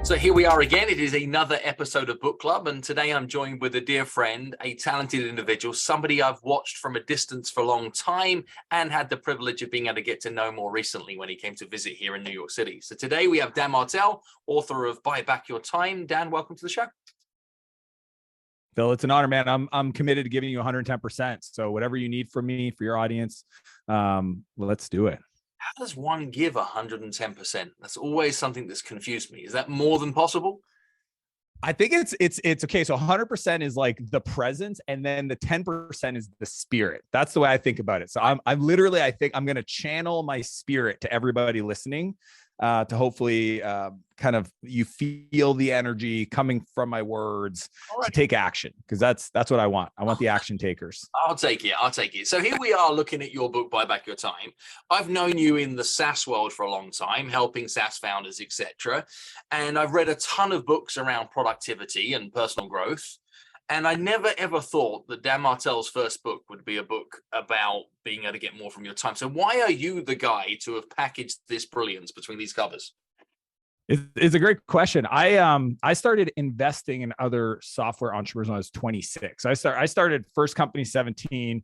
So here we are again. It is another episode of Book Club, and today I'm joined with a dear friend, a talented individual, somebody I've watched from a distance for a long time and had the privilege of being able to get to know more recently when he came to visit here in New York City. So today we have Dan Martell, author of Buy Back Your Time. Dan, welcome to the show. Phil, it's an honor, man. I'm committed to giving you 110%. So whatever you need from me, for your audience, let's do it. How does one give 110%? That's always something that's confused me. Is that more than possible? I think it's okay. So 100% is like the presence, and then the 10% is the spirit. That's the way I think about it. So I'm literally, I think I'm going to channel my spirit to everybody listening, to hopefully kind of you feel the energy coming from my words to take action, because that's what I want. I want the action takers. I'll take it. So here we are looking at your book, Buy Back Your Time. I've known you in the SaaS world for a long time, helping SaaS founders, etc. And I've read a ton of books around productivity and personal growth. And I never, ever thought that Dan Martell's first book would be a book about being able to get more from your time. So why are you the guy to have packaged this brilliance between these covers? It's a great question. I started investing in other software entrepreneurs when I was 26. I started first company 17,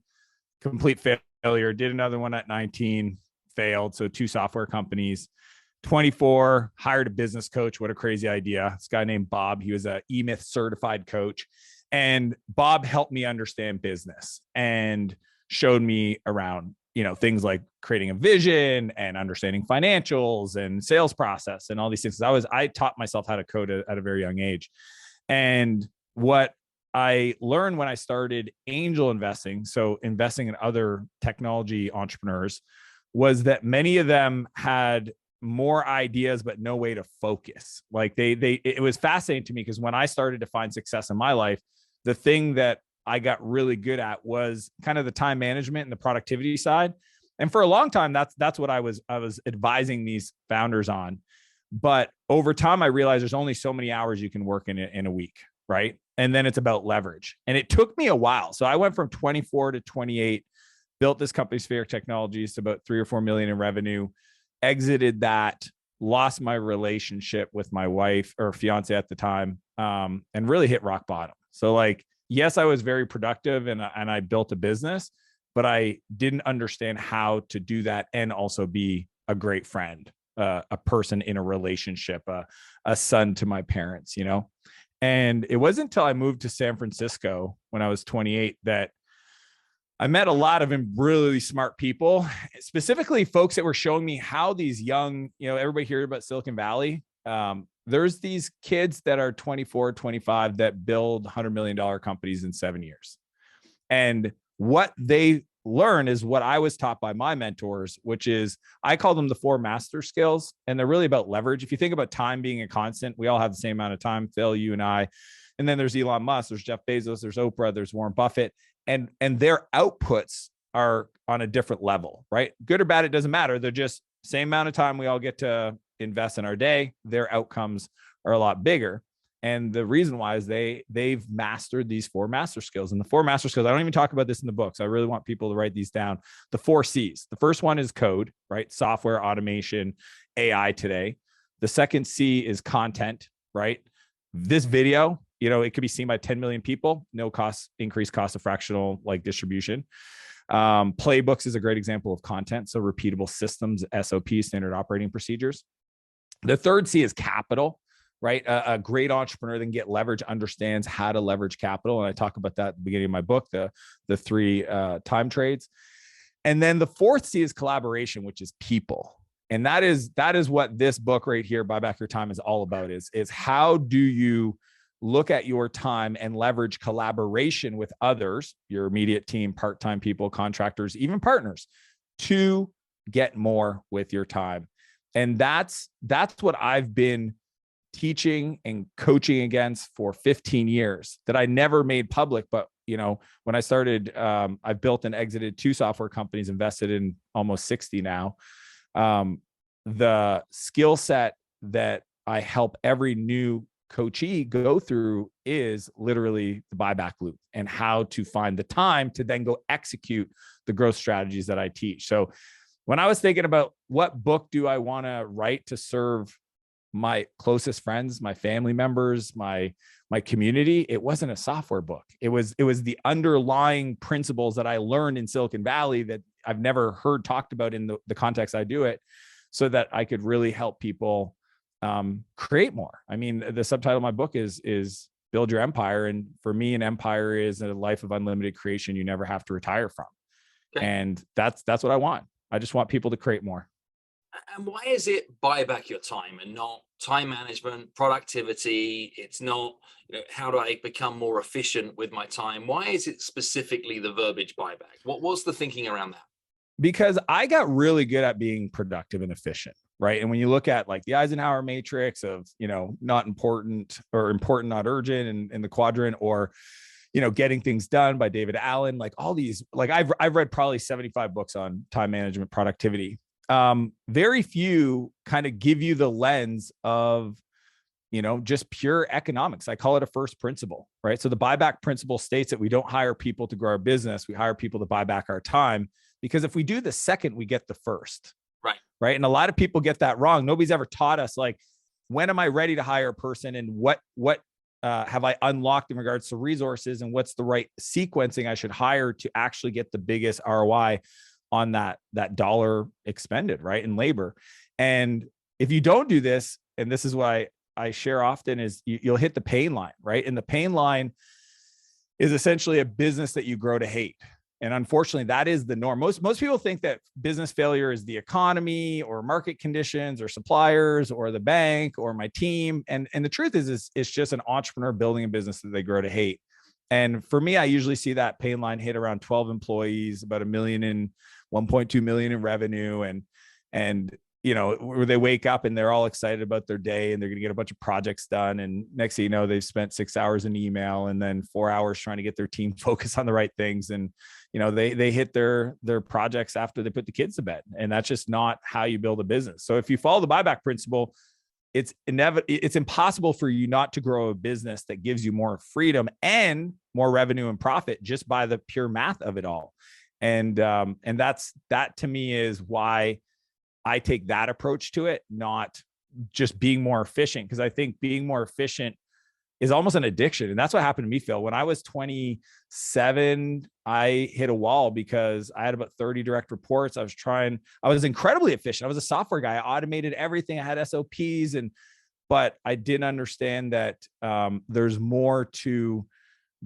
complete failure. Did another one at 19, failed. So 2 software companies. 24, hired a business coach. What a crazy idea. This guy named Bob. He was a eMyth certified coach. And Bob helped me understand business and showed me around, things like creating a vision and understanding financials and sales process and all these things. I taught myself how to code at a very young age. And what I learned when I started angel investing, so investing in other technology entrepreneurs, was that many of them had more ideas, but no way to focus. Like it was fascinating to me, because when I started to find success in my life, the thing that I got really good at was kind of the time management and the productivity side. And for a long time, that's what I was advising these founders on. But over time, I realized there's only so many hours you can work in a week, right? And then it's about leverage. And it took me a while. So I went from 24 to 28, built this company, Sphere Technologies, to about 3 or 4 million in revenue, exited that, lost my relationship with my wife or fiance at the time, and really hit rock bottom. So yes, I was very productive and I built a business, but I didn't understand how to do that and also be a great friend, a person in a relationship, a son to my parents, And it wasn't until I moved to San Francisco when I was 28 that I met a lot of really smart people, specifically folks that were showing me how these young, everybody hears about Silicon Valley. There's these kids that are 24, 25 that build $100 million companies in 7 years. And what they learn is what I was taught by my mentors, which is, I call them the 4 master skills. And they're really about leverage. If you think about time being a constant, we all have the same amount of time, Phil, you and I. And then there's Elon Musk, there's Jeff Bezos, there's Oprah, there's Warren Buffett. And their outputs are on a different level, right? Good or bad, it doesn't matter. They're just same amount of time we all get to invest in our day. Their outcomes are a lot bigger. And the reason why is they've mastered these 4 master skills. And the 4 master skills, I don't even talk about this in the book, so I really want people to write these down. The 4 C's. The first one is code, right? Software, automation, AI today. The second C is content, right? This video, it could be seen by 10 million people, no cost, increased cost of fractional distribution. Playbooks is a great example of content. So repeatable systems, SOP, standard operating procedures. The third C is capital, right? A great entrepreneur that can get leverage understands how to leverage capital. And I talk about that at the beginning of my book, the 3 time trades. And then the 4th C is collaboration, which is people. And that is what this book right here, Buy Back Your Time, is all about, is how do you look at your time and leverage collaboration with others, your immediate team, part-time people, contractors, even partners, to get more with your time. And that's what I've been teaching and coaching against for 15 years that I never made public. But, when I started, I built and exited 2 software companies, invested in almost 60 now. The skill set that I help every new coachee go through is literally the buyback loop and how to find the time to then go execute the growth strategies that I teach. So when I was thinking about what book do I want to write to serve my closest friends, my family members, my community, it wasn't a software book. It was the underlying principles that I learned in Silicon Valley that I've never heard talked about in the context I do it, so that I could really help people create more. I mean, the subtitle of my book is Build Your Empire. And for me, an empire is a life of unlimited creation you never have to retire from. Okay. And that's what I want. I just want people to create more. And why is it buy back your time and not time management, productivity? It's not, how do I become more efficient with my time? Why is it specifically the verbiage buyback? What's the thinking around that? Because I got really good at being productive and efficient, right? And when you look at like the Eisenhower matrix of, not important or important, not urgent, and in the quadrant, or, Getting Things Done by David Allen, like all these, like I've read probably 75 books on time management, productivity. Very few kind of give you the lens of, just pure economics. I call it a first principle, right? So the buyback principle states that we don't hire people to grow our business. We hire people to buy back our time, because if we do the second, we get the first. Right. Right. And a lot of people get that wrong. Nobody's ever taught us, like, when am I ready to hire a person, and what have I unlocked in regards to resources, and what's the right sequencing I should hire to actually get the biggest ROI on that dollar expended, right, in labor. And if you don't do this, and this is why I share often, is you'll hit the pain line, right? And the pain line is essentially a business that you grow to hate. And unfortunately, that is the norm. Most people think that business failure is the economy or market conditions or suppliers or the bank or my team. And the truth is it's just an entrepreneur building a business that they grow to hate. And for me, I usually see that pain line hit around 12 employees, about 1.2 million in revenue. And where they wake up and they're all excited about their day and they're going to get a bunch of projects done. And next thing you know, they've spent 6 hours in email and then 4 hours trying to get their team focused on the right things. And, they hit their projects after they put the kids to bed. And that's just not how you build a business. So if you follow the buyback principle, it's impossible for you not to grow a business that gives you more freedom and more revenue and profit just by the pure math of it all. And that to me is why I take that approach to it, not just being more efficient, because I think being more efficient is almost an addiction. And that's what happened to me, Phil. When I was 27, I hit a wall because I had about 30 direct reports. I was incredibly efficient. I was a software guy. I automated everything. I had SOPs, but I didn't understand that there's more to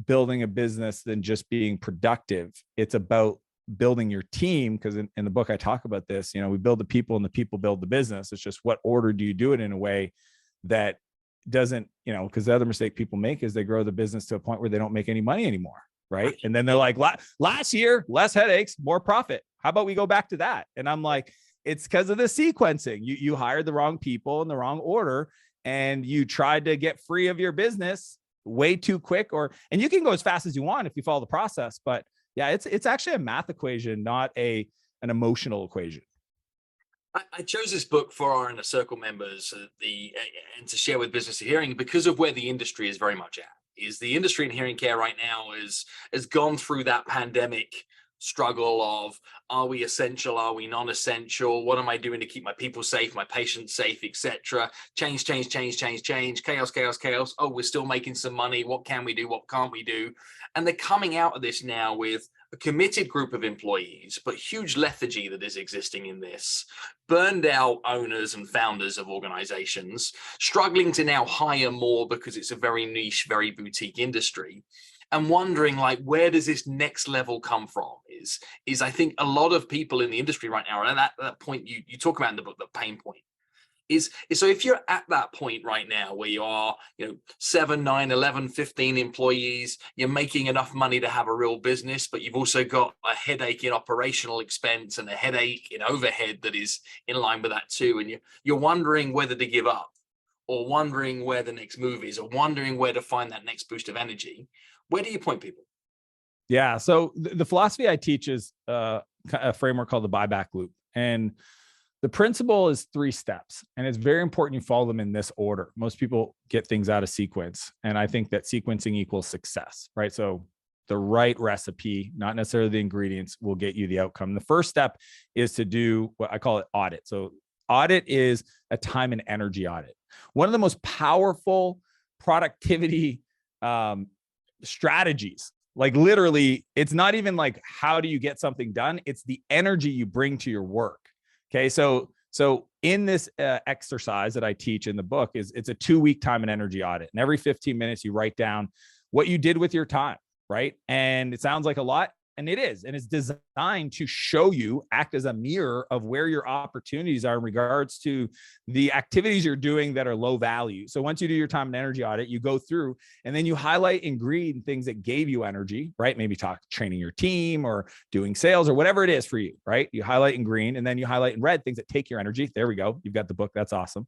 building a business than just being productive. It's about building your team, because in the book I talk about this. We build the people and the people build the business. It's just what order do you do it in a way that doesn't, because the other mistake people make is they grow the business to a point where they don't make any money anymore, right? And then they're like, last year, less headaches, more profit. How about we go back to that? And I'm like, it's because of the sequencing. You hired the wrong people in the wrong order, and you tried to get free of your business way too quick, and you can go as fast as you want if you follow the process, but yeah, it's actually a math equation, not an emotional equation. I chose this book for our Inner Circle members and to share with Business of Hearing because of where the industry is very much at. Is the industry in hearing care right now has gone through that pandemic struggle of, are we essential? Are we non-essential? What am I doing to keep my people safe, my patients safe, etc.? Change, chaos. Oh, we're still making some money. What can we do? What can't we do? And they're coming out of this now with a committed group of employees, but huge lethargy that is existing in this, burned out owners and founders of organizations, struggling to now hire more because it's a very niche, very boutique industry. And wondering, like, where does this next level come from? Is I think a lot of people in the industry right now are at that point you talk about in the book, the pain point. Is so if you're at that point right now where you are, 7, 9, 11, 15 employees, you're making enough money to have a real business, but you've also got a headache in operational expense and a headache in overhead that is in line with that too. And you're wondering whether to give up, or wondering where the next move is, or wondering where to find that next boost of energy. Where do you point people? Yeah. So the philosophy I teach is a framework called the buyback loop. And the principle is 3 steps. And it's very important you follow them in this order. Most people get things out of sequence. And I think that sequencing equals success, right? So the right recipe, not necessarily the ingredients, will get you the outcome. The first step is to do what I call it audit. So audit is a time and energy audit. One of the most powerful productivity strategies. Like literally, it's not even like how do you get something done? It's the energy you bring to your work. Okay, so in this exercise that I teach in the book it's a 2-week time and energy audit, and every 15 minutes you write down what you did with your time, right? And it sounds like a lot, and it is, and it's designed to show you, act as a mirror of where your opportunities are in regards to the activities you're doing that are low value. So once you do your time and energy audit, you go through and then you highlight in green things that gave you energy, right? Maybe training your team or doing sales or whatever it is for you, right? You highlight in green, and then you highlight in red things that take your energy. There we go. You've got the book. That's awesome.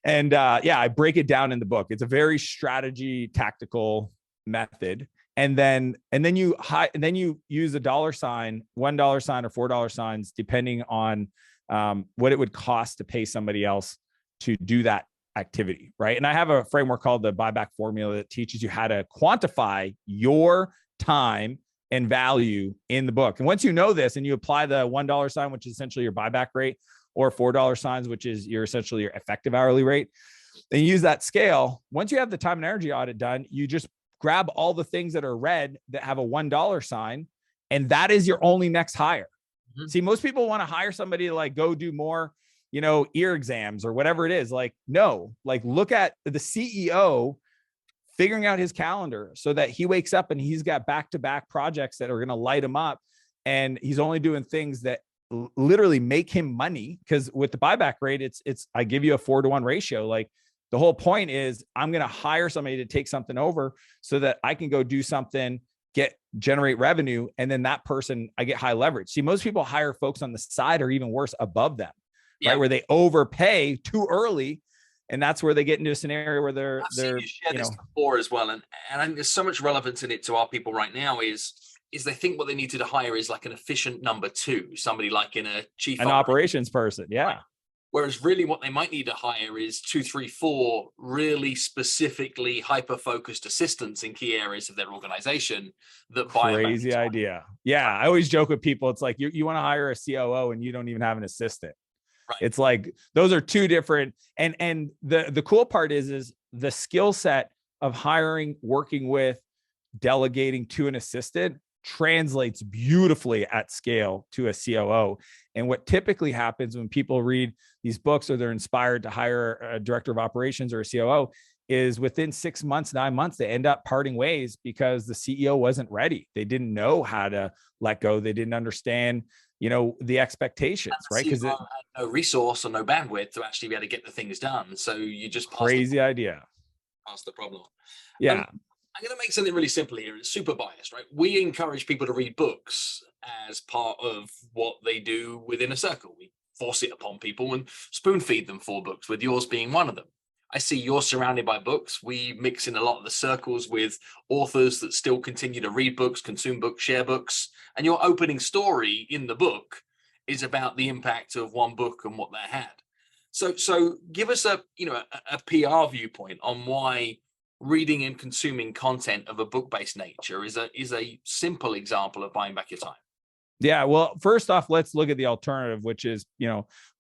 And I break it down in the book. It's a very strategy tactical method. And then you use a dollar sign, $1 sign or $4 signs, depending on what it would cost to pay somebody else to do that activity, right? And I have a framework called the buyback formula that teaches you how to quantify your time and value in the book. And once you know this and you apply the $1 sign, which is essentially your buyback rate, or $4 signs, which is essentially your effective hourly rate, and you use that scale, once you have the time and energy audit done, you just grab all the things that are red that have a $1 sign, and that is your only next hire. Mm-hmm. See, most people want to hire somebody to like go do more, ear exams or whatever it is. Like, no, like look at the CEO figuring out his calendar so that he wakes up and he's got back-to-back projects that are going to light him up. And he's only doing things that literally make him money. Because with the buyback rate, it's I give you a 4-to-1 ratio. Like, the whole point is I'm going to hire somebody to take something over so that I can go do something, generate revenue. And then that person, I get high leverage. See, most people hire folks on the side or even worse above them, right? Where they overpay too early. And that's where they get into a scenario where they're seen you share this before as well. And I think there's so much relevance in it to our people right now is they think what they need to hire is like an efficient number 2, somebody like in a chief operations person. Yeah. Right. Whereas really what they might need to hire is 2, 3, 4 really specifically hyper-focused assistants in key areas of their organization that buy crazy idea. Yeah. I always joke with people. It's like you want to hire a COO and you don't even have an assistant. Right. It's like those are two different. And the cool part is the skill set of hiring, working with, delegating to an assistant translates beautifully at scale to a COO. And what typically happens when people read these books or they're inspired to hire a director of operations or a COO is within 6 months, 9 months, they end up parting ways because the CEO wasn't ready. They didn't know how to let go. They didn't understand, the expectations, right? Because had no resource or no bandwidth to actually be able to get the things done. So you just crazy idea. Pass the problem. Yeah. I'm going to make something really simple here. It's super biased, right? We encourage people to read books as part of what they do within a circle. We force it upon people and spoon feed them 4 books, with yours being one of them. I see you're surrounded by books. We mix in a lot of the circles with authors that still continue to read books, consume books, share books. And your opening story in the book is about the impact of one book and what that had. So give us a PR viewpoint on why reading and consuming content of a book-based nature is a simple example of buying back your time. Yeah. Well, first off, let's look at the alternative, which is,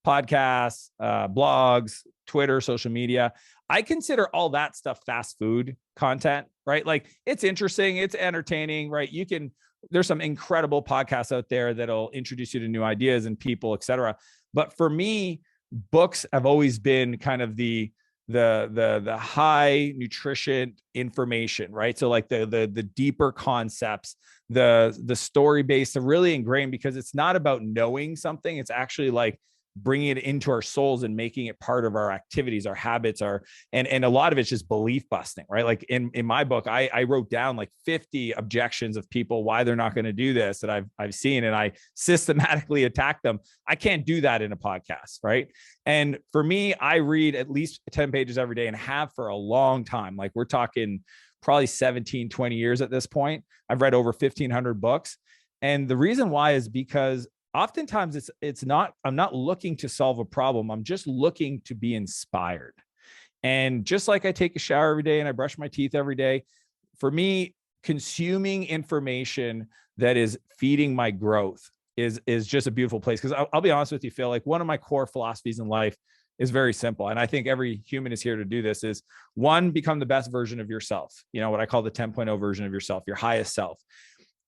podcasts, blogs, Twitter, social media. I consider all that stuff fast food content, right? Like it's interesting, it's entertaining, right? There's some incredible podcasts out there that'll introduce you to new ideas and people, et cetera. But for me, books have always been kind of the high nutrition information, right? So like the deeper concepts, the story based, are really ingrained because it's not about knowing something. It's actually like bringing it into our souls and making it part of our activities, our habits, and a lot of it's just belief busting, right? Like in my book, I wrote down like 50 objections of people why they're not going to do this that I've seen, and I systematically attack them. I can't do that in a podcast, right? And for me, I read at least 10 pages every day and have for a long time. Like we're talking probably 17, 20 years at this point. I've read over 1,500 books. And the reason why is because oftentimes I'm not looking to solve a problem. I'm just looking to be inspired. And just like I take a shower every day and I brush my teeth every day, for me, consuming information that is feeding my growth is just a beautiful place. Because I'll be honest with you, Phil, like one of my core philosophies in life is very simple. And I think every human is here to do this is one, become the best version of yourself. You know, what I call the 10.0 version of yourself, your highest self.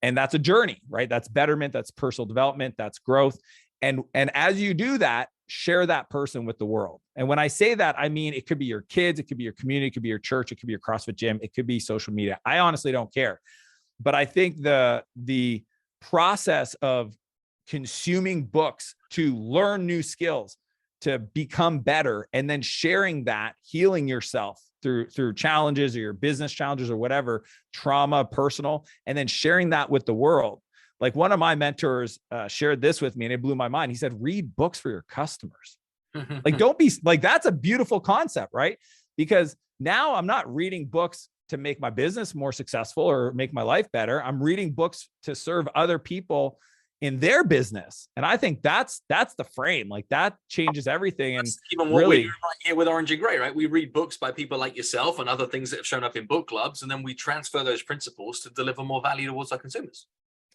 And that's a journey, right? That's betterment, that's personal development, that's growth. And as you do that, share that person with the world. And when I say that, I mean, it could be your kids, it could be your community, it could be your church, it could be your CrossFit gym, it could be social media. I honestly don't care. But I think the process of consuming books to learn new skills, to become better, and then sharing that, healing yourself through challenges or your business challenges or whatever, trauma, personal, and then sharing that with the world. Like one of my mentors shared this with me and it blew my mind. He said, read books for your customers. Like, don't be like, that's a beautiful concept, right? Because now I'm not reading books to make my business more successful or make my life better. I'm reading books to serve other people in their business. And I think that's the frame. Like that changes everything. And that's even what really, we're doing right here with Orange and Grey, right? We read books by people like yourself and other things that have shown up in book clubs, and then we transfer those principles to deliver more value towards our consumers.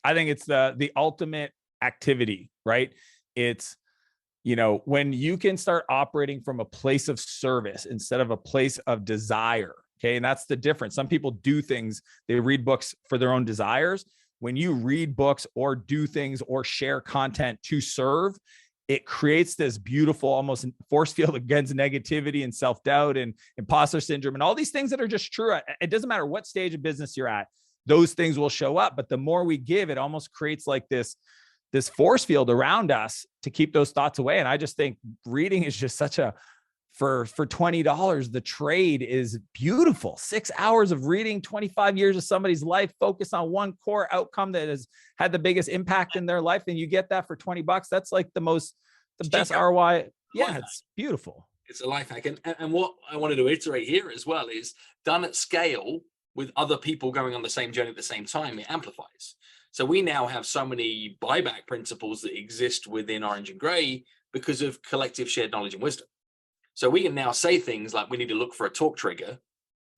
I think it's the ultimate activity, right? It's, you know, when you can start operating from a place of service instead of a place of desire. Okay. And that's the difference. Some people do things, they read books for their own desires. When you read books or do things or share content to serve, it creates this beautiful, almost force field against negativity and self-doubt and imposter syndrome and all these things that are just true. It doesn't matter what stage of business you're at, those things will show up. But the more we give, it almost creates like this force field around us to keep those thoughts away. And I just think reading is just such a, for $20, the trade is beautiful. 6 hours of reading, 25 years of somebody's life, focus on one core outcome that has had the biggest impact in their life. And you get that for $20. That's like the best ROI. Yeah, it's beautiful. It's a life hack. And what I wanted to iterate here as well is done at scale with other people going on the same journey at the same time, it amplifies. So we now have so many buyback principles that exist within Orange and Grey because of collective shared knowledge and wisdom. So we can now say things like we need to look for a talk trigger,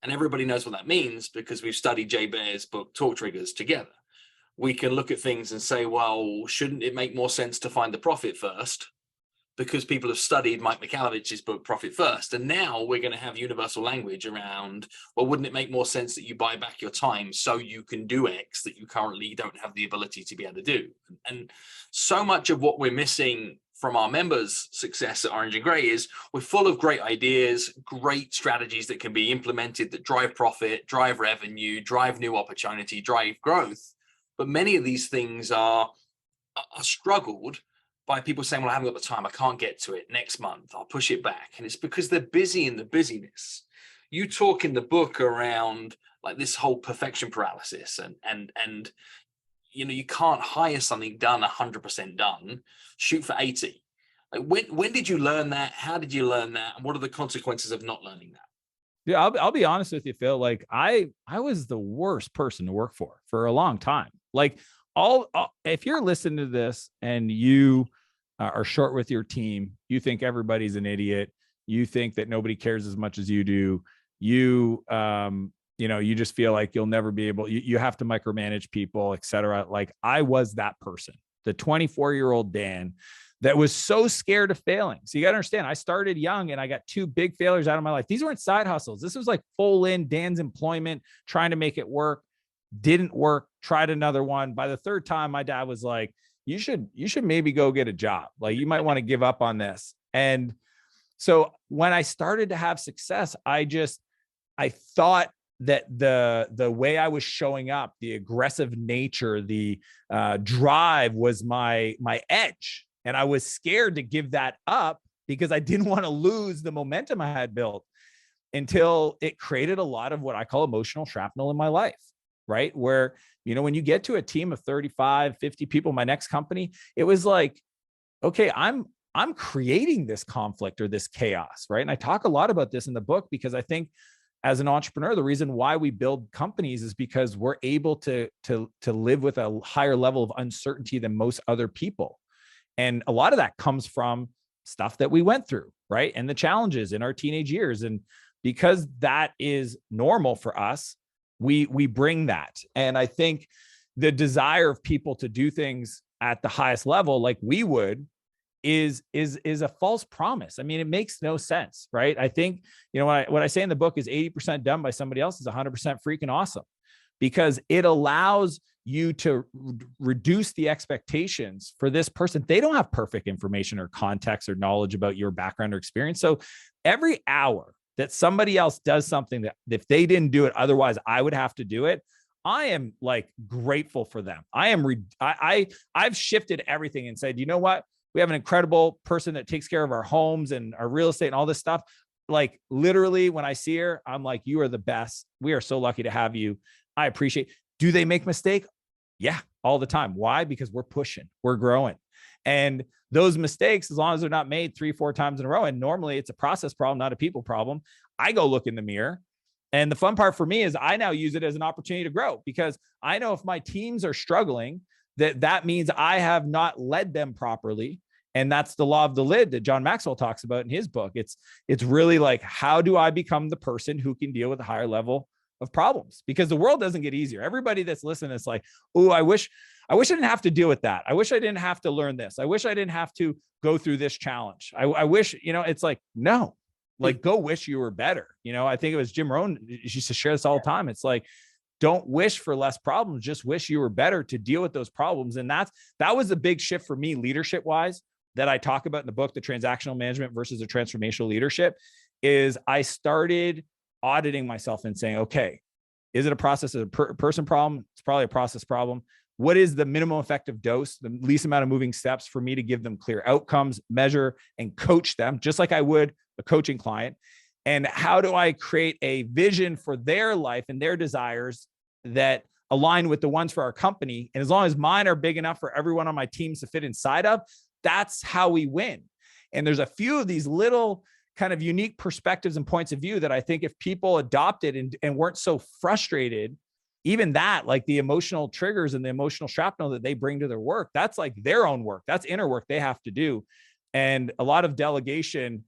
and everybody knows what that means because we've studied Jay Baer's book, Talk Triggers, together. We can look at things and say, well, shouldn't it make more sense to find the profit first? Because people have studied Mike Michalowicz's book, Profit First. And now we're going to have universal language around, well, wouldn't it make more sense that you buy back your time so you can do X that you currently don't have the ability to be able to do? And so much of what we're missing from our members' success at Orange and Grey is we're full of great ideas, great strategies that can be implemented that drive profit, drive revenue, drive new opportunity, drive growth. But many of these things are struggled by people saying, well, I haven't got the time. I can't get to it next month. I'll push it back. And it's because they're busy in the busyness. You talk in the book around like this whole perfection paralysis and you know, you can't hire something done 100% done, shoot for 80. Like when did you learn that? How did you learn that? And what are the consequences of not learning that? Yeah, I'll be honest with you, Phil. Like I was the worst person to work for a long time. Like if you're listening to this and you are short with your team, you think everybody's an idiot, you think that nobody cares as much as you do, you know, you just feel like you'll never be able, you have to micromanage people, et cetera. Like I was that person, the 24-year-old Dan that was so scared of failing. So you got to understand, I started young and I got 2 big failures out of my life. These weren't side hustles. This was like full in Dan's employment, trying to make it work. Didn't work, tried another one. By the 3rd time, my dad was like, you should maybe go get a job. Like you might want to give up on this. And so when I started to have success, I thought that the way I was showing up, the aggressive nature, the drive was my edge. And I was scared to give that up because I didn't want to lose the momentum I had built, until it created a lot of what I call emotional shrapnel in my life, right? Where, you know, when you get to a team of 35, 50 people, my next company, it was like, okay, I'm creating this conflict or this chaos, right? And I talk a lot about this in the book because I think as an entrepreneur, the reason why we build companies is because we're able to live with a higher level of uncertainty than most other people. And a lot of that comes from stuff that we went through, right? And the challenges in our teenage years. And because that is normal for us, we bring that. And I think the desire of people to do things at the highest level, like we would, is a false promise. I mean, it makes no sense, right? I think, what I say in the book is 80% done by somebody else is 100% freaking awesome, because it allows you to reduce the expectations for this person. They don't have perfect information or context or knowledge about your background or experience. So every hour that somebody else does something that if they didn't do it, otherwise I would have to do it, I am like grateful for them. I've shifted everything and said, you know what? We have an incredible person that takes care of our homes and our real estate and all this stuff. Like literally when I see her, I'm like, you are the best. We are so lucky to have you. I appreciate. Do they make mistake? Yeah, all the time. Why? Because we're pushing, we're growing. And those mistakes, as long as they're not made 3-4 times in a row, and normally it's a process problem, not a people problem, I go look in the mirror. And the fun part for me is I now use it as an opportunity to grow, because I know if my teams are struggling, that means I have not led them properly. And that's the law of the lid that John Maxwell talks about in his book. It's really like, how do I become the person who can deal with a higher level of problems? Because the world doesn't get easier. Everybody that's listening is like, oh, I wish I didn't have to deal with that. I wish I didn't have to learn this. I wish I didn't have to go through this challenge. I wish, it's like, no, like go wish you were better. I think it was Jim Rohn used to share this all the time. It's like, don't wish for less problems, just wish you were better to deal with those problems. And that was a big shift for me leadership wise that I talk about in the book, the transactional management versus the transformational leadership, is I started auditing myself and saying, okay, is it a process of a person problem? It's probably a process problem. What is the minimum effective dose, the least amount of moving steps for me to give them clear outcomes, measure, and coach them just like I would a coaching client? And how do I create a vision for their life and their desires that align with the ones for our company? And as long as mine are big enough for everyone on my teams to fit inside of, that's how we win. And there's a few of these little kind of unique perspectives and points of view that I think if people adopted and weren't so frustrated, even that, like the emotional triggers and the emotional shrapnel that they bring to their work, that's like their own work. That's inner work they have to do. And a lot of delegation,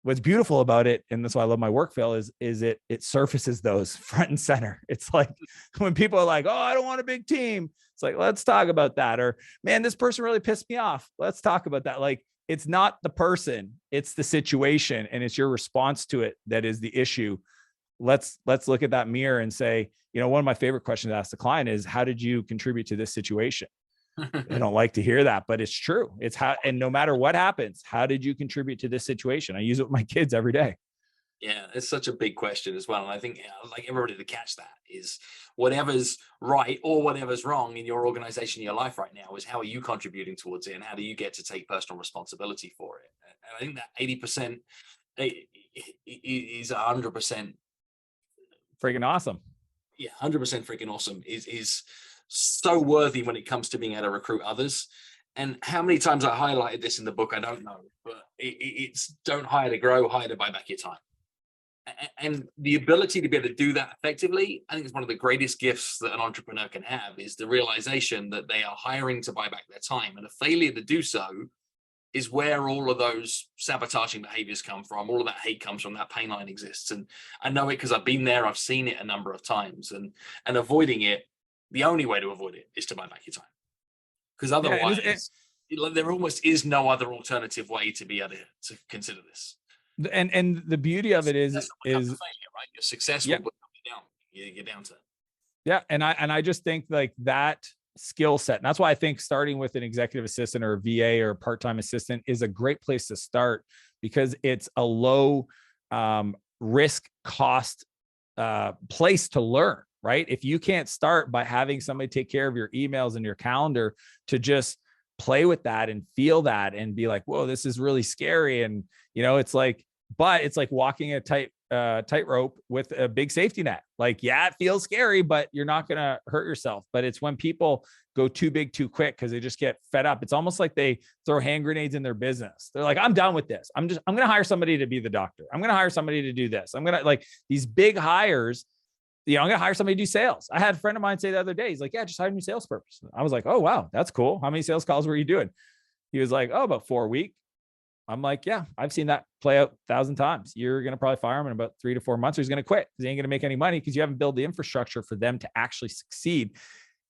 what's beautiful about it, and that's why I love my work, Phil, is it surfaces those front and center. It's like when people are like, oh, I don't want a big team. It's like, let's talk about that. Or, man, this person really pissed me off. Let's talk about that. Like, it's not the person, it's the situation, and it's your response to it that is the issue. Let's look at that mirror and say, one of my favorite questions to ask the client is, how did you contribute to this situation? I don't like to hear that, but it's true. It's how, and no matter what happens, how did you contribute to this situation? I use it with my kids every day. Yeah, it's such a big question as well. And I think like everybody to catch that is whatever's right or whatever's wrong in your organization, your life right now, is how are you contributing towards it, and how do you get to take personal responsibility for it? And I think that 80% is 100% freaking awesome. Yeah, 100% freaking awesome is so worthy when it comes to being able to recruit others. And how many times I highlighted this in the book, I don't know, but it's don't hire to grow, hire to buy back your time. And the ability to be able to do that effectively, I think is one of the greatest gifts that an entrepreneur can have, is the realization that they are hiring to buy back their time. And a failure to do so is where all of those sabotaging behaviors come from. All of that hate comes from, that pain line exists. And I know it because I've been there, I've seen it a number of times, and avoiding it, the only way to avoid it is to buy back your time. Because otherwise, there almost is no other alternative way to be able to consider this. And the beauty of it is failure, right? Your success will put you down. You're down to. Yeah, and I just think like that skill set, and that's why I think starting with an executive assistant or a VA or a part-time assistant is a great place to start, because it's a low risk cost place to learn. Right? If you can't start by having somebody take care of your emails and your calendar, to just play with that and feel that and be like, whoa, this is really scary. And, it's like walking a tightrope with a big safety net. Like, yeah, it feels scary, but you're not going to hurt yourself. But it's when people go too big, too quick, because they just get fed up. It's almost like they throw hand grenades in their business. They're like, I'm done with this. I'm going to hire somebody to be the doctor. I'm going to hire somebody to do this. I'm going to, like, these big hires. I'm going to hire somebody to do sales. I had a friend of mine say the other day, he's like, yeah, just hire a new salesperson. I was like, oh, wow, that's cool. How many sales calls were you doing? He was like, oh, about 4 a week. I'm like, yeah, I've seen that play out 1,000 times. You're going to probably fire him in about 3 to 4 months. Or he's going to quit because he ain't going to make any money because you haven't built the infrastructure for them to actually succeed.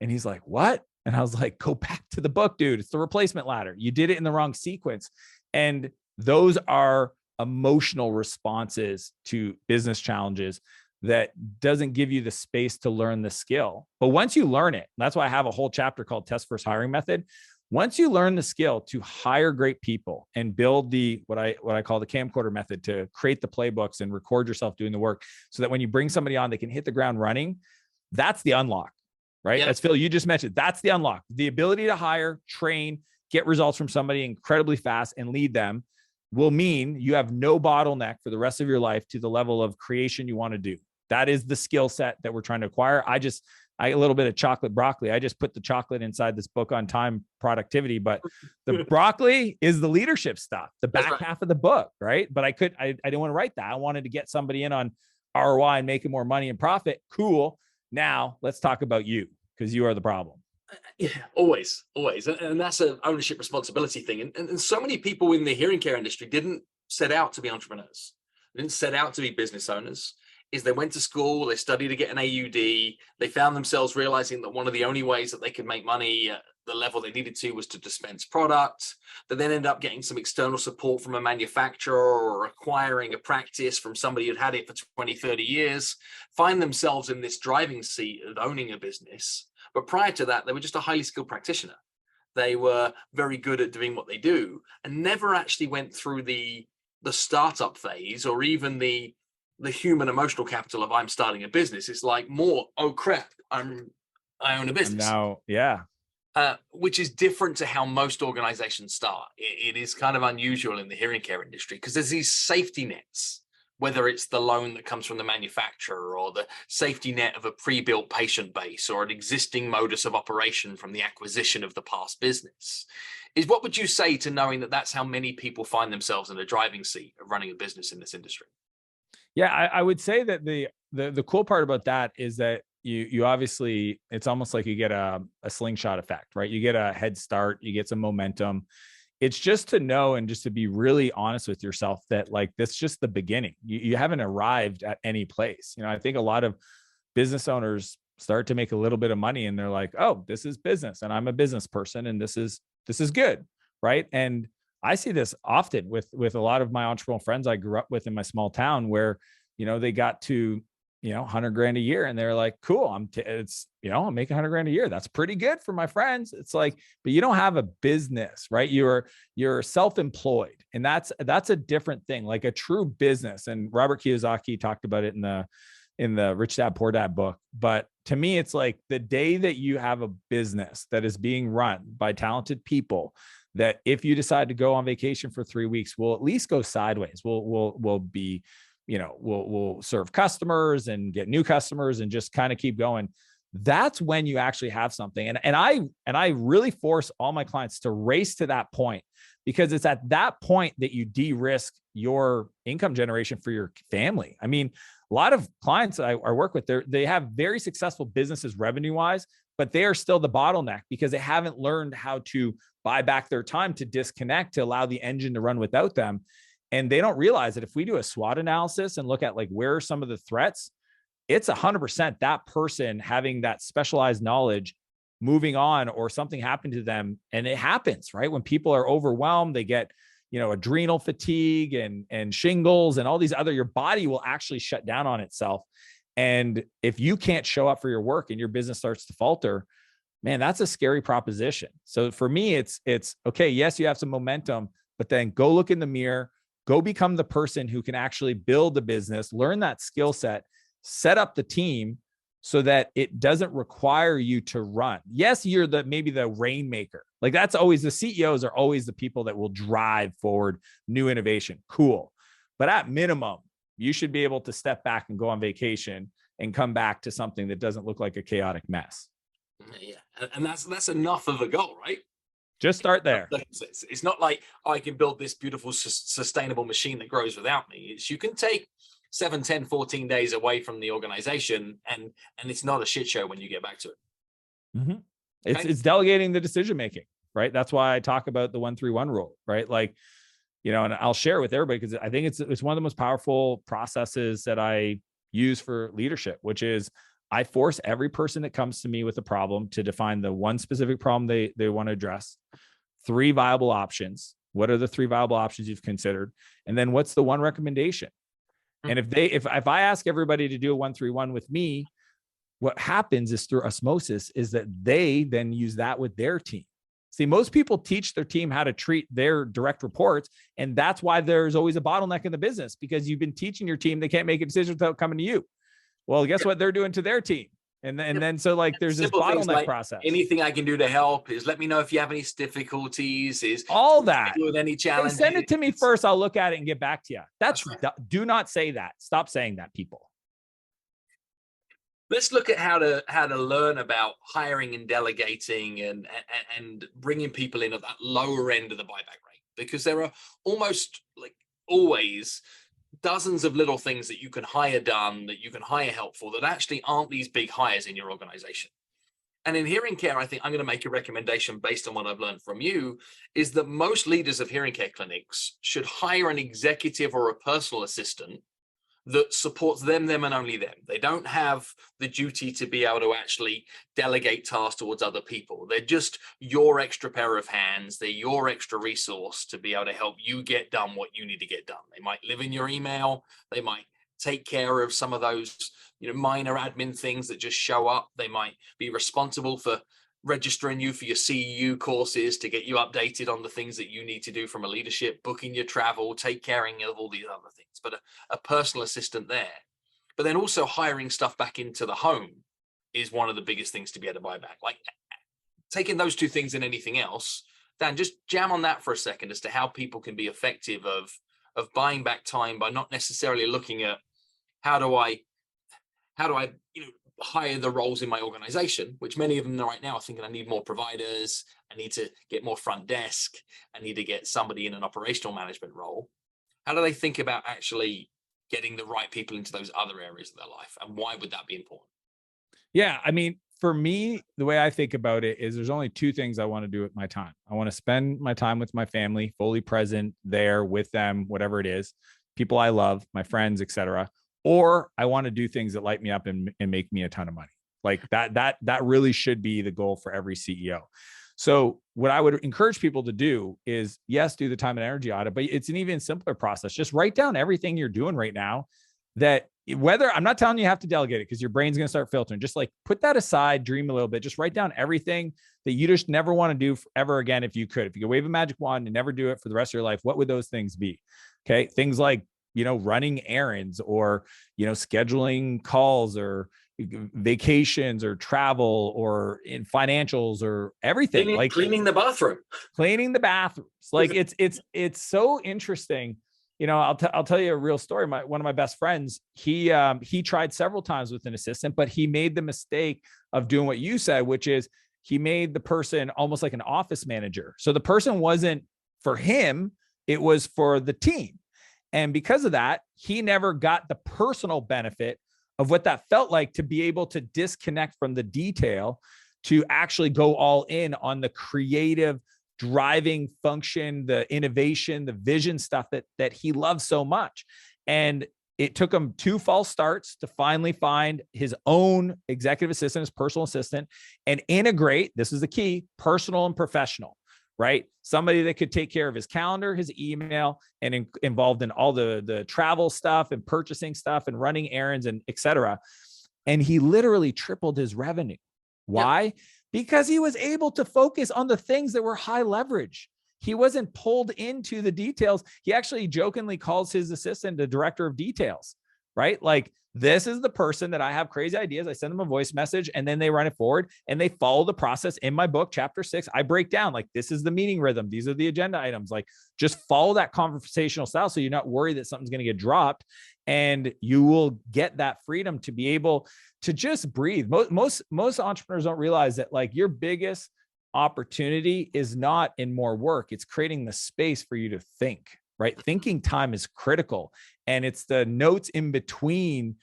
And he's like, what? And I was like, go back to the book, dude. It's the replacement ladder. You did it in the wrong sequence. And those are emotional responses to business challenges that doesn't give you the space to learn the skill. But once you learn it, that's why I have a whole chapter called Test First Hiring Method. Once you learn the skill to hire great people and build the what I call the camcorder method, to create the playbooks and record yourself doing the work so that when you bring somebody on, they can hit the ground running. That's the unlock, right? Yep. As Phil, you just mentioned, that's the unlock. The ability to hire, train, get results from somebody incredibly fast and lead them will mean you have no bottleneck for the rest of your life to the level of creation you want to do. That is the skill set that we're trying to acquire. I a little bit of chocolate broccoli. I just put the chocolate inside this book on time productivity, but the broccoli is the leadership stuff, the back half of the book, right? But I didn't want to write that. I wanted to get somebody in on ROI and making more money and profit. Cool. Now let's talk about you, because you are the problem. Yeah, always. And that's an ownership responsibility thing. And so many people in the hearing care industry didn't set out to be entrepreneurs. They didn't set out to be business owners. Is they went to school, they studied to get an AUD, they found themselves realizing that one of the only ways that they could make money at the level they needed to was to dispense product. They then ended up getting some external support from a manufacturer or acquiring a practice from somebody who'd had it for 20, 30 years, find themselves in this driving seat of owning a business. But prior to that, they were just a highly skilled practitioner. They were very good at doing what they do and never actually went through the startup phase or even the human emotional capital of I'm starting a business. It's like more, oh crap, I own a business. Now, yeah. Which is different to how most organizations start. It is kind of unusual in the hearing care industry because there's these safety nets, whether it's the loan that comes from the manufacturer or the safety net of a pre-built patient base or an existing modus of operation from the acquisition of the past business. What would you say to knowing that that's how many people find themselves in a driving seat of running a business in this industry? Yeah, I would say that the cool part about that is that you obviously, it's almost like you get a slingshot effect, right? You get a head start, you get some momentum. It's just to know and just to be really honest with yourself that like, this is just the beginning. You haven't arrived at any place. You know, I think a lot of business owners start to make a little bit of money and they're like, oh, this is business and I'm a business person and this is good, right? And I see this often with a lot of my entrepreneurial friends I grew up with in my small town where, you know, they got to, you know, 100 grand a year and they're like, cool, I'm making 100 grand a year. That's pretty good for my friends. It's like, but you don't have a business, right? You're self-employed. And that's a different thing, like a true business. And Robert Kiyosaki talked about it in the Rich Dad Poor Dad book. But to me, it's like the day that you have a business that is being run by talented people, that if you decide to go on vacation for 3 weeks, we'll at least go sideways. We'll be, you know, we'll serve customers and get new customers and just kind of keep going. That's when you actually have something. And I really force all my clients to race to that point, because it's at that point that you de-risk your income generation for your family. I mean, a lot of clients I work with, they have very successful businesses revenue-wise, but they are still the bottleneck because they haven't learned how to buy back their time to disconnect, to allow the engine to run without them. And they don't realize that if we do a SWOT analysis and look at like, where are some of the threats, it's 100% that person having that specialized knowledge moving on or something happened to them. And it happens, right? When people are overwhelmed, they get, you know, adrenal fatigue and shingles and all these other, your body will actually shut down on itself. And if you can't show up for your work and your business starts to falter, man, that's a scary proposition. So for me, it's okay. Yes, you have some momentum, but then go look in the mirror, go become the person who can actually build the business, learn that skill set, set up the team so that it doesn't require you to run. Yes, you're maybe the rainmaker. Like that's always, the CEOs are always the people that will drive forward new innovation. Cool. But at minimum, you should be able to step back and go on vacation and come back to something that doesn't look like a chaotic mess. Yeah. And that's enough of a goal, right? Just start there. It's not like I can build this beautiful sustainable machine that grows without me. It's you can take 7, 10, 14 days away from the organization and it's not a shit show when you get back to it. Mm-hmm. Okay? It's delegating the decision-making, right? That's why I talk about the 1-3-1 rule, right? Like, you know, and I'll share with everybody because I think it's one of the most powerful processes that I use for leadership, which is I force every person that comes to me with a problem to define the one specific problem they want to address, 3 viable options. What are the 3 viable options you've considered? And then what's the one recommendation? And if I ask everybody to do a 1-3-1 with me, what happens is through osmosis is that they then use that with their team. See, most people teach their team how to treat their direct reports. And that's why there's always a bottleneck in the business, because you've been teaching your team they can't make a decision without coming to you. Well, guess what they're doing to their team? And then so like there's this bottleneck like process. Anything I can do to help is let me know if you have any difficulties, is all that with any challenge. Send it to me first. I'll look at it and get back to you. That's right. Do not say that. Stop saying that, people. Let's look at how to learn about hiring and delegating and bringing people in at that lower end of the buyback rate, because there are almost like always dozens of little things that you can hire done, that you can hire help for, that actually aren't these big hires in your organization. And in hearing care, I think I'm going to make a recommendation based on what I've learned from you, is that most leaders of hearing care clinics should hire an executive or a personal assistant that supports them and only them. They don't have the duty to be able to actually delegate tasks towards other people. They're just your extra pair of hands. They're your extra resource to be able to help you get done what you need to get done. They might live in your email. They might take care of some of those, minor admin things that just show up. They might be responsible for registering you for your CEU courses to get you updated on the things that you need to do from a leadership, booking your travel, take care of all these other things, but a personal assistant there. But then also hiring stuff back into the home is one of the biggest things to be able to buy back. Like taking those 2 things and anything else, Dan, just jam on that for a second as to how people can be effective of buying back time by not necessarily looking at how do I hire the roles in my organization, which many of them right now are thinking I need more providers, I need to get more front desk, I need to get somebody in an operational management role. How do they think about actually getting the right people into those other areas of their life? And why would that be important? Yeah, I mean, for me, the way I think about it is there's only 2 things I want to do with my time. I want to spend my time with my family, fully present there with them, whatever it is, people I love, my friends, etc. Or I want to do things that light me up and make me a ton of money. Like that really should be the goal for every CEO. So what I would encourage people to do is, yes, do the time and energy audit, but it's an even simpler process. Just write down everything you're doing right now, that whether, I'm not telling you have to delegate it because your brain's going to start filtering, just like put that aside, dream a little bit, just write down everything that you just never want to do ever again. If you could wave a magic wand and never do it for the rest of your life, what would those things be? Okay. Things like, running errands or, scheduling calls or vacations or travel or in financials or everything, like cleaning the bathrooms. Like it's so interesting. I'll tell you a real story. One of my best friends, he tried several times with an assistant, but he made the mistake of doing what you said, which is he made the person almost like an office manager. So the person wasn't for him, it was for the team. And because of that, he never got the personal benefit of what that felt like to be able to disconnect from the detail, to actually go all in on the creative driving function, the innovation, the vision stuff that he loves so much. And it took him 2 false starts to finally find his own executive assistant, his personal assistant, and integrate, this is the key, personal and professional. Right? Somebody that could take care of his calendar, his email, and involved in all the travel stuff and purchasing stuff and running errands and et cetera. And he literally tripled his revenue. Why? Yep. Because he was able to focus on the things that were high leverage. He wasn't pulled into the details. He actually jokingly calls his assistant the director of details, right? Like, this is the person that I have crazy ideas. I send them a voice message and then they run it forward and they follow the process. In my book, chapter 6, I break down, like, this is the meeting rhythm. These are the agenda items. Like, just follow that conversational style. So you're not worried that something's going to get dropped, and you will get that freedom to be able to just breathe. Most entrepreneurs don't realize that, like, your biggest opportunity is not in more work. It's creating the space for you to think. Right? Thinking time is critical. And it's the notes in between,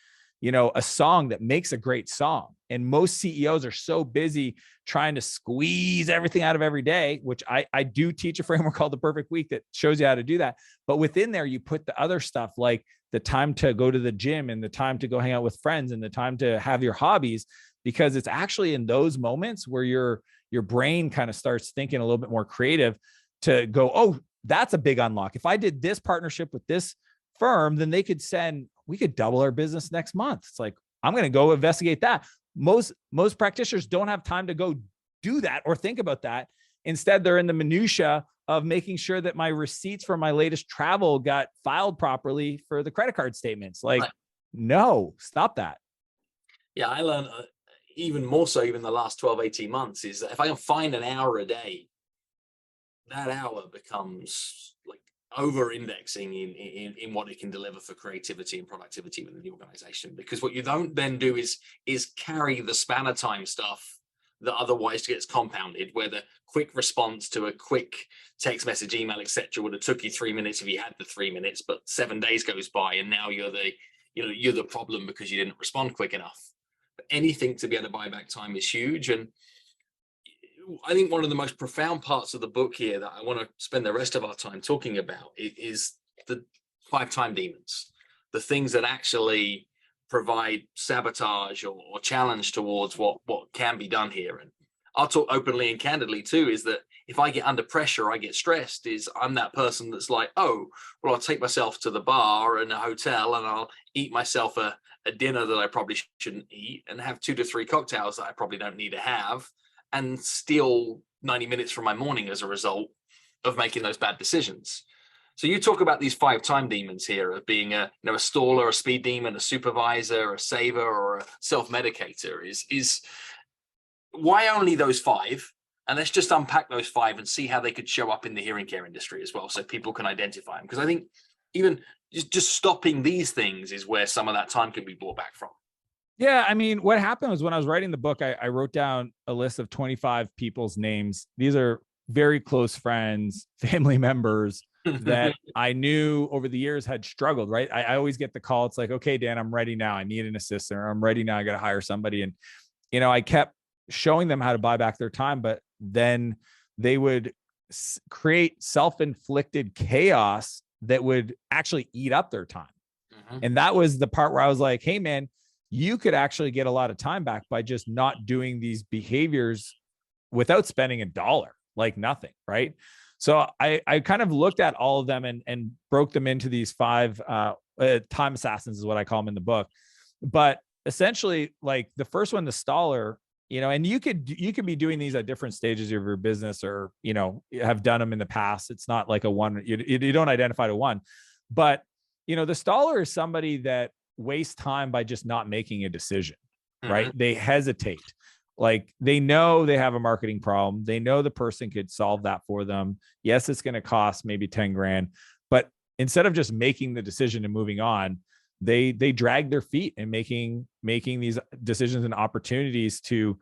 a song that makes a great song. And most CEOs are so busy trying to squeeze everything out of every day, which I do teach a framework called The Perfect Week that shows you how to do that. But within there, you put the other stuff like the time to go to the gym and the time to go hang out with friends and the time to have your hobbies, because it's actually in those moments where your brain kind of starts thinking a little bit more creative to go, oh, that's a big unlock. If I did this partnership with this firm, then we could double our business next month. It's like, I'm going to go investigate that. Most practitioners don't have time to go do that or think about that. Instead, they're in the minutia of making sure that my receipts for my latest travel got filed properly for the credit card statements. Like, right. No, stop that. Yeah, I learned even more so, even the last 12, 18 months, is that if I can find an hour a day, that hour becomes like over-indexing in what it can deliver for creativity and productivity within the organization. Because what you don't then do is carry the span of time stuff that otherwise gets compounded, where the quick response to a quick text message, email, etc., would have took you 3 minutes if you had the 3 minutes, but 7 days goes by and now you're the problem because you didn't respond quick enough. But anything to be able to buy back time is huge. And I think one of the most profound parts of the book here that I want to spend the rest of our time talking about is the 5 time demons, the things that actually provide sabotage or challenge towards what can be done here. And I'll talk openly and candidly too, is that if I get under pressure, I get stressed, is I'm that person that's like, oh, well, I'll take myself to the bar and a hotel and I'll eat myself a dinner that I probably shouldn't eat and have 2 to 3 cocktails that I probably don't need to have, and steal 90 minutes from my morning as a result of making those bad decisions. So you talk about these 5 time demons here of being a staller, a speed demon, a supervisor, a saver, or a self-medicator. Is why only those 5? And let's just unpack those 5 and see how they could show up in the hearing care industry as well, so people can identify them. Because I think even just stopping these things is where some of that time can be brought back from. Yeah, I mean, what happened was when I was writing the book, I wrote down a list of 25 people's names. These are very close friends, family members that I knew over the years had struggled, right? I always get the call. It's like, okay, Dan, I'm ready now. I need an assistant, or I'm ready now. I got to hire somebody. And, I kept showing them how to buy back their time, but then they would create self-inflicted chaos that would actually eat up their time. Mm-hmm. And that was the part where I was like, hey, man, you could actually get a lot of time back by just not doing these behaviors without spending $1, like nothing. Right. So I kind of looked at all of them and broke them into these 5 time assassins is what I call them in the book. But essentially, like the first one, the staller, and you could be doing these at different stages of your business, or, have done them in the past. It's not like a one, you don't identify to one, but, the staller is somebody that waste time by just not making a decision, right? Mm-hmm. They hesitate. Like they know they have a marketing problem. They know the person could solve that for them. Yes, it's going to cost maybe 10 grand, but instead of just making the decision and moving on, they drag their feet and making these decisions and opportunities to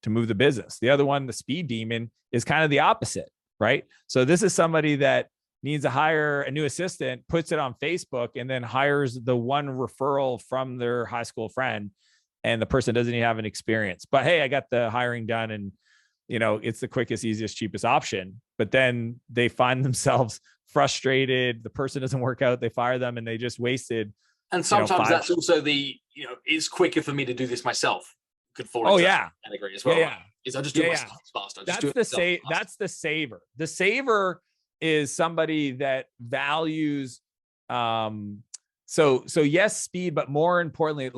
move the business. The other one, the speed demon, is kind of the opposite, right? So this is somebody that needs to hire a new assistant, puts it on Facebook, and then hires the one referral from their high school friend, and the person doesn't even have an experience. But hey, I got the hiring done, and it's the quickest, easiest, cheapest option. But then they find themselves frustrated. The person doesn't work out. They fire them, and they just wasted. And sometimes that's also it's quicker for me to do this myself. Could fall into that category as well. Yeah. Right? Is I just do it myself faster. That's the saver. The saver is somebody that values so yes, speed, but more importantly,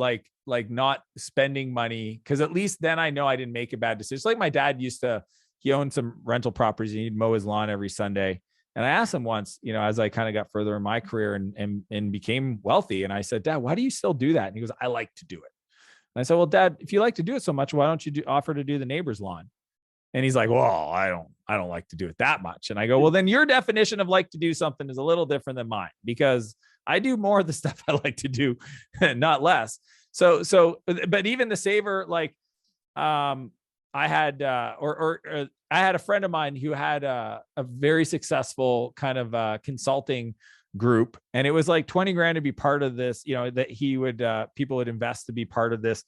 like not spending money, because at least then I know I didn't make a bad decision. Like my dad he owned some rental properties, and he'd mow his lawn every Sunday. And I asked him once, as I kind of got further in my career and became wealthy, and I said, Dad, why do you still do that? And he goes, I like to do it. And I said, well, Dad, if you like to do it so much, why don't you offer to do the neighbor's lawn? And he's like, well, I don't like to do it that much. And I go, well, then your definition of like to do something is a little different than mine, because I do more of the stuff I like to do, not less. So, but even the saver, like, I had, I had a friend of mine who had a very successful kind of consulting group, and it was like 20 grand to be part of this, that he would, people would invest to be part of this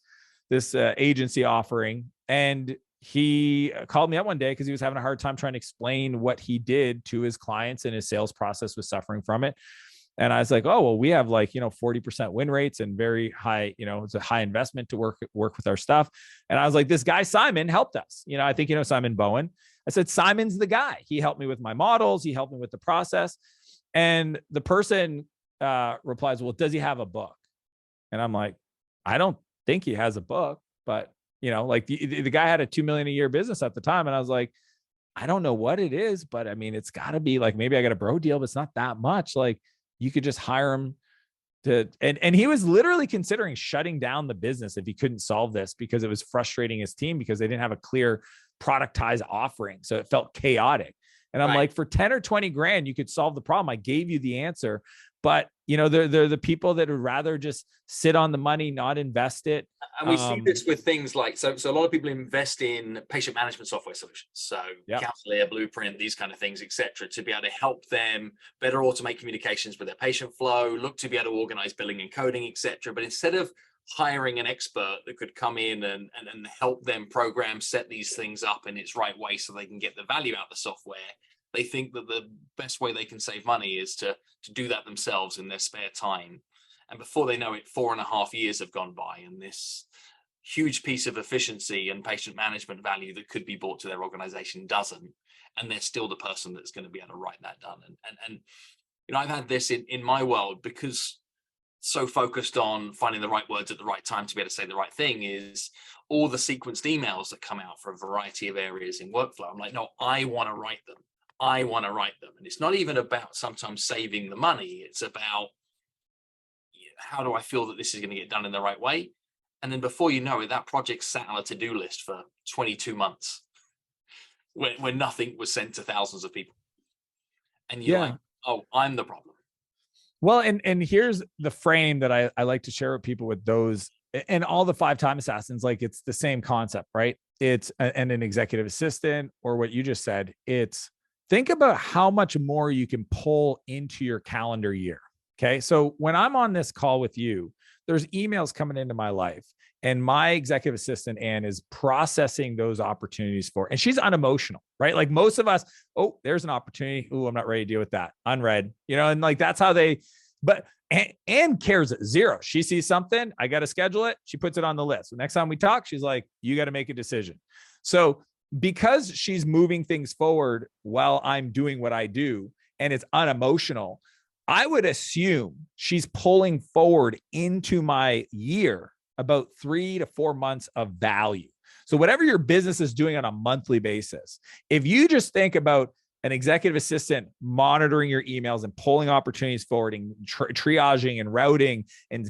agency offering. And he called me up one day because he was having a hard time trying to explain what he did to his clients, and his sales process was suffering from it. And I was like, oh, well, we have like, 40% win rates and very high, it's a high investment to work with our stuff. And I was like, this guy, Simon, helped us. I think, Simon Bowen. I said, Simon's the guy. He helped me with my models. He helped me with the process. And the person replies, well, does he have a book? And I'm like, I don't think he has a book, but like the guy had a $2 million a year business at the time. And I was like, I don't know what it is, but I mean, it's gotta be like, maybe I got a bro deal, but it's not that much. Like, you could just hire him to, and he was literally considering shutting down the business if he couldn't solve this, because it was frustrating his team because they didn't have a clear productized offering. So it felt chaotic. And I'm like, for 10 or 20 grand, you could solve the problem. I gave you the answer, but they're the people that would rather just sit on the money, not invest it. And we see this with things like, so a lot of people invest in patient management software solutions. So Counselor, Blueprint, these kind of things, etc., to be able to help them better automate communications with their patient flow, look to be able to organize billing and coding, etc. But instead of hiring an expert that could come in and help them program, set these things up in its right way so they can get the value out of the software, they think that the best way they can save money is to do that themselves in their spare time. And before they know it, 4.5 years have gone by, and this huge piece of efficiency and patient management value that could be brought to their organization doesn't. And they're still the person that's going to be able to write that done. And I've had this in my world, because so focused on finding the right words at the right time to be able to say the right thing, is all the sequenced emails that come out for a variety of areas in workflow. I'm like, no, I want to write them. I want to write them. And it's not even about sometimes saving the money. It's about, how do I feel that this is going to get done in the right way? And then before you know it, that project sat on a to-do list for 22 months when nothing was sent to thousands of people. And you're like, oh, I'm the problem. Well, and here's the frame that I like to share with people with those, and all the 5 time assassins, like, it's the same concept, right? It's an executive assistant, or what you just said. It's, think about how much more you can pull into your calendar year. Okay. So when I'm on this call with you, there's emails coming into my life, and my executive assistant, Anne, is processing those opportunities and she's unemotional, right? Like most of us, oh, there's an opportunity. Oh, I'm not ready to deal with that. Unread, and like, that's how but Anne cares at zero. She sees something, I got to schedule it. She puts it on the list. The next time we talk, she's like, you got to make a decision. So because she's moving things forward while I'm doing what I do, and it's unemotional, I would assume she's pulling forward into my year about 3 to 4 months of value. So whatever your business is doing on a monthly basis, if you just think about an executive assistant monitoring your emails and pulling opportunities forward and triaging and routing and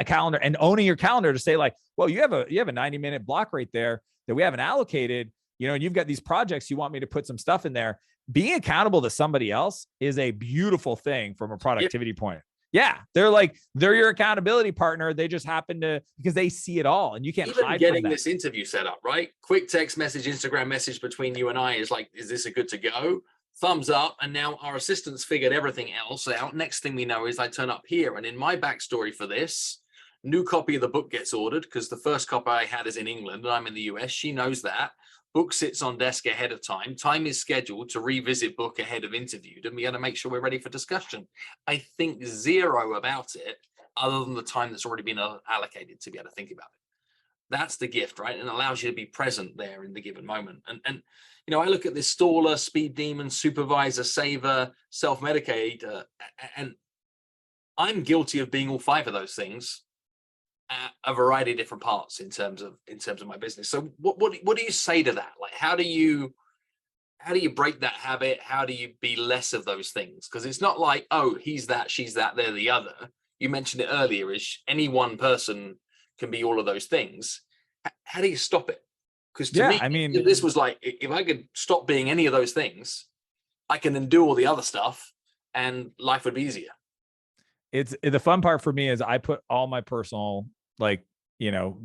calendar and owning your calendar to say, like, well, you have a 90-minute block right there that we haven't allocated, and you've got these projects, you want me to put some stuff in there. Being accountable to somebody else is a beautiful thing from a productivity point. Yeah. They're your accountability partner. They just happen to, because they see it all, and you can't even hide getting from that. This interview set up, right? Quick text message, Instagram message between you and I is like, is this a good to go? Thumbs up. And now our assistants figured everything else out. Next thing we know is I turn up here. And in my backstory for this, new copy of the book gets ordered, because the first copy I had is in England and I'm in the US. She knows that. Book sits on desk ahead of time. Time is scheduled to revisit book ahead of interview. And we got to make sure we're ready for discussion. I think zero about it, other than the time that's already been allocated to be able to think about it. That's the gift, right? And it allows you to be present there in the given moment. And I look at this staller, speed demon, supervisor, saver, self-medicator, and I'm guilty of being all 5 of those things at a variety of different parts in terms of my business. So what do you say to that? Like, how do you break that habit? How do you be less of those things? Because it's not like, oh, he's that, she's that, they're the other. You mentioned it earlier, is any one person can be all of those things. How do you stop it? Because to me, I mean, this was like, if I could stop being any of those things, I can then do all the other stuff and life would be easier. It's the fun part for me is I put all my personal,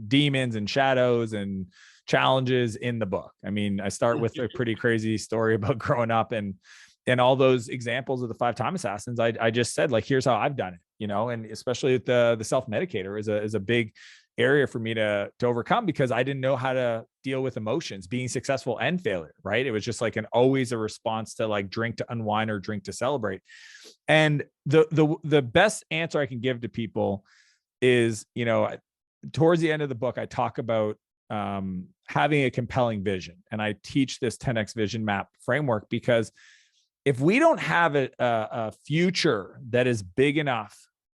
demons and shadows and challenges in the book. I mean, I start with a pretty crazy story about growing up, and all those examples of the 5 time assassins. I just said, like, here's how I've done it, and especially with the self-medicator is a big area for me to overcome, because I didn't know how to deal with emotions, being successful and failure, right? It was just like always a response to like drink to unwind or drink to celebrate. And the best answer I can give to people is, towards the end of the book, I talk about having a compelling vision. And I teach this 10X vision map framework, because if we don't have a future that is big enough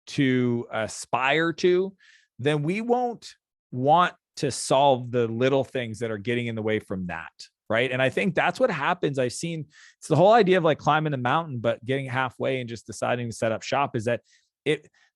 to aspire to, then we won't want to solve the little things that are getting in the way from that. Right. And I think that's what happens. I've seen it's the whole idea of like climbing the mountain, but getting halfway and just deciding to set up shop, is that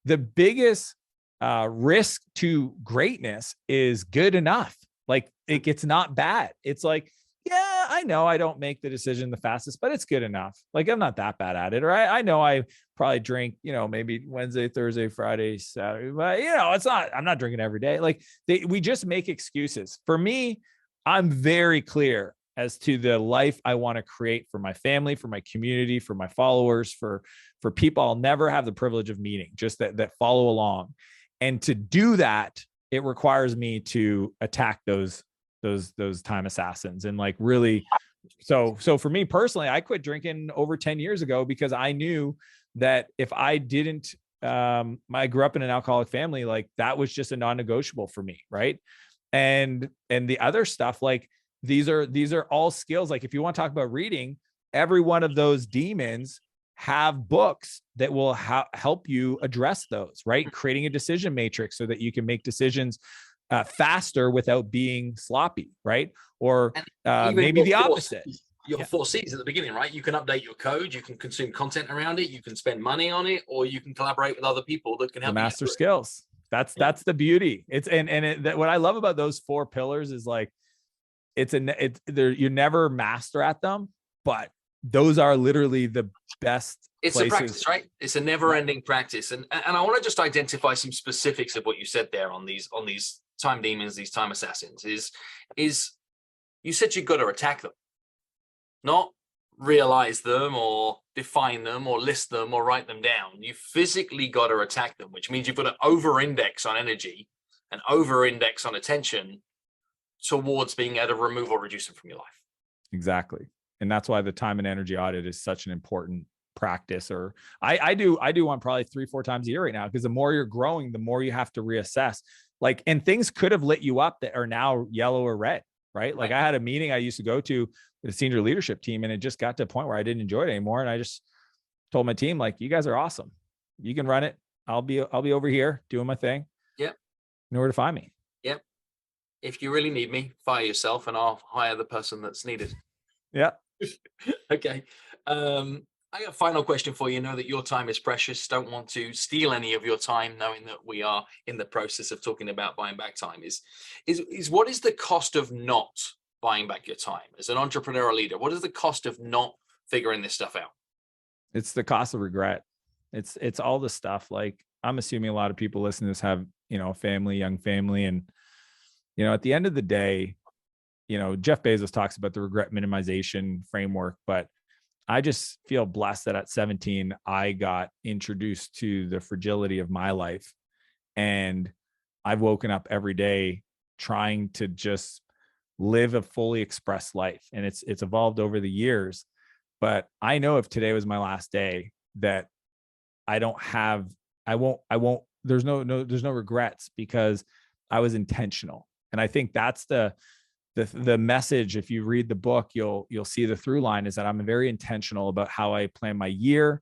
the biggest risk to greatness is good enough. Like it gets not bad. It's like, yeah, I know I don't make the decision the fastest, but it's good enough. Like I'm not that bad at it. Or I know I probably drink, maybe Wednesday, Thursday, Friday, Saturday, but I'm not drinking every day. Like we just make excuses. For me, I'm very clear as to the life I want to create for my family, for my community, for my followers, for people I'll never have the privilege of meeting, just that follow along. And to do that, it requires me to attack those time assassins. And like really, so for me personally, I quit drinking over 10 years ago, because I knew that if I didn't, I grew up in an alcoholic family, like that was just a non-negotiable for me. Right. And the other stuff, like these are all skills. Like if you want to talk about reading, every one of those demons have books that will help you address those, right? Creating a decision matrix so that you can make decisions faster without being sloppy, right? Or maybe the opposite. Your 4 C's at the beginning, right? You can update your code, you can consume content around it, you can spend money on it, or you can collaborate with other people that can help you master skills. That's the beauty. It's what I love about those 4 pillars is like you never master at them, but those are literally the best. It's places. A practice, right? It's a never-ending practice. And I want to just identify some specifics of what you said there on these time demons, these time assassins. Is you said you've got to attack them, not realize them or define them or list them or write them down. You physically got to attack them, which means you've got to over-index on energy and over-index on attention towards being able to remove or reduce them from your life. Exactly. And that's why the time and energy audit is such an important practice. Or I do one probably 3-4 times a year right now, because the more you're growing, the more you have to reassess. Like, and things could have lit you up that are now yellow or red, right? Like I had a meeting I used to go to with a senior leadership team, and it just got to a point where I didn't enjoy it anymore. And I just told my team, like, you guys are awesome. You can run it. I'll be over here doing my thing. Yep. You know where to find me. Yep. If you really need me, fire yourself and I'll hire the person that's needed. Yeah. Okay. I got a final question for you. Know that your time is precious. Don't want to steal any of your time, knowing that we are in the process of talking about buying back time. Is what is the cost of not buying back your time as an entrepreneur or leader? What is the cost of not figuring this stuff out? It's the cost of regret. It's all the stuff. Like, I'm assuming a lot of people listening to this have, a family, young family. And, at the end of the day, Jeff Bezos talks about the regret minimization framework, but I just feel blessed that at 17, I got introduced to the fragility of my life. And I've woken up every day trying to just live a fully expressed life. And it's evolved over the years. But I know if today was my last day, that there's no regrets, because I was intentional. And I think that's the message. If you read the book, you'll see the through line is that I'm very intentional about how I plan my year,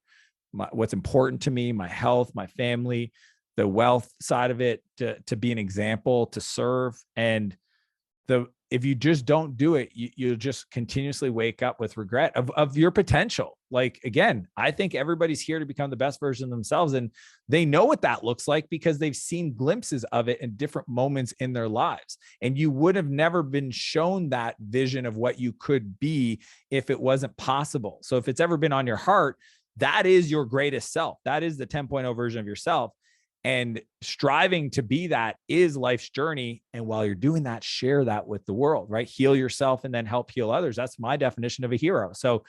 what's important to me, my health, my family, the wealth side of it, to be an example, to serve. And if you just don't do it, you'll just continuously wake up with regret of your potential. Like, again, I think everybody's here to become the best version of themselves. And they know what that looks like because they've seen glimpses of it in different moments in their lives. And you would have never been shown that vision of what you could be if it wasn't possible. So if it's ever been on your heart, that is your greatest self. That is the 10.0 version of yourself. And striving to be that is life's journey. And while you're doing that, share that with the world, right? Heal yourself and then help heal others. That's my definition of a hero. So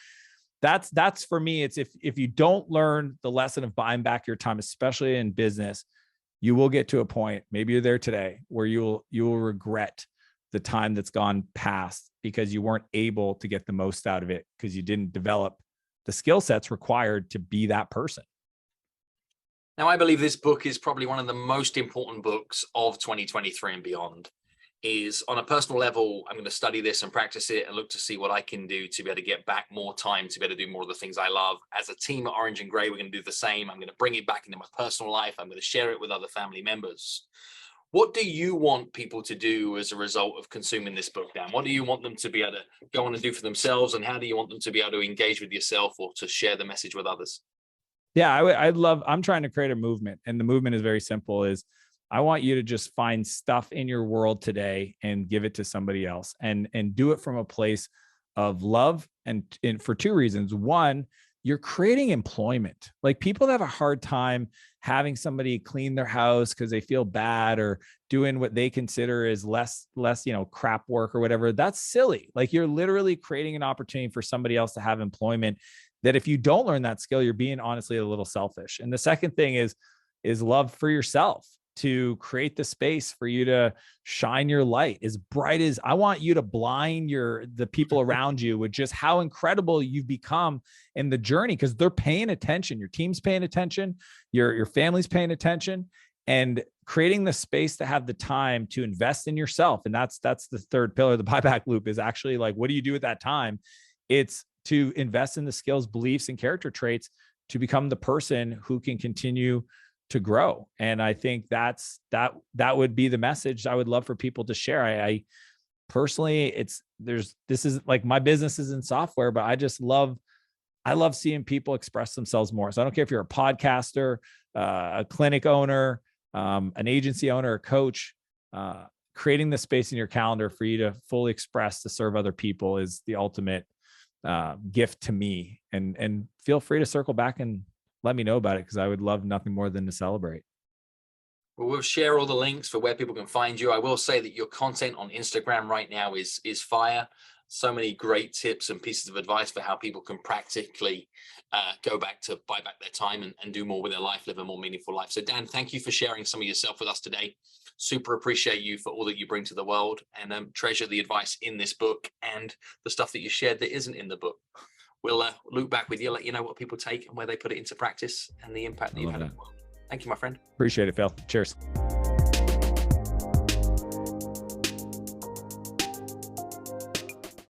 that's for me. It's if you don't learn the lesson of buying back your time, especially in business, you will get to a point, maybe you're there today, where you will regret the time that's gone past because you weren't able to get the most out of it because you didn't develop the skill sets required to be that person. Now, I believe this book is probably one of the most important books of 2023 and beyond. Is on a personal level, I'm going to study this and practice it and look to see what I can do to be able to get back more time to be able to do more of the things I love. As a team at Orange and Grey, we're going to do the same. I'm going to bring it back into my personal life. I'm going to share it with other family members. What do you want people to do as a result of consuming this book, Dan? What do you want them to be able to go on and do for themselves? And how do you want them to be able to engage with yourself or to share the message with others? Yeah, I'm trying to create a movement, and the movement is very simple, is I want you to just find stuff in your world today and give it to somebody else, and do it from a place of love. And for two reasons. One, you're creating employment. Like, people that have a hard time having somebody clean their house because they feel bad, or doing what they consider is less, crap work or whatever. That's silly. Like, you're literally creating an opportunity for somebody else to have employment, that if you don't learn that skill, you're being honestly a little selfish. And the second thing is love for yourself, to create the space for you to shine your light as bright as I want you to blind the people around you with just how incredible you've become in the journey, because they're paying attention. Your team's paying attention, your family's paying attention, and creating the space to have the time to invest in yourself. And that's the third pillar. The buyback loop is actually like, what do you do with that time? It's to invest in the skills, beliefs, and character traits to become the person who can continue to grow. And I think that would be the message I would love for people to share. I personally, this is like, my business is in software, but I love seeing people express themselves more. So I don't care if you're a podcaster, a clinic owner, an agency owner, a coach, creating the space in your calendar for you to fully express, to serve other people, is the ultimate gift to me. And feel free to circle back and let me know about it, because I would love nothing more than to celebrate. Well, we'll share all the links for where people can find you. I will say that your content on Instagram right now is fire. So many great tips and pieces of advice for how people can practically go back to buy back their time and do more with their life, live a more meaningful life. So Dan, thank you for sharing some of yourself with us today. Super appreciate you for all that you bring to the world, and treasure the advice in this book and the stuff that you shared that isn't in the book. We'll loop back with you, let you know what people take and where they put it into practice, and the impact that you've had on the world. Thank you, my friend. Appreciate it, Phil. Cheers.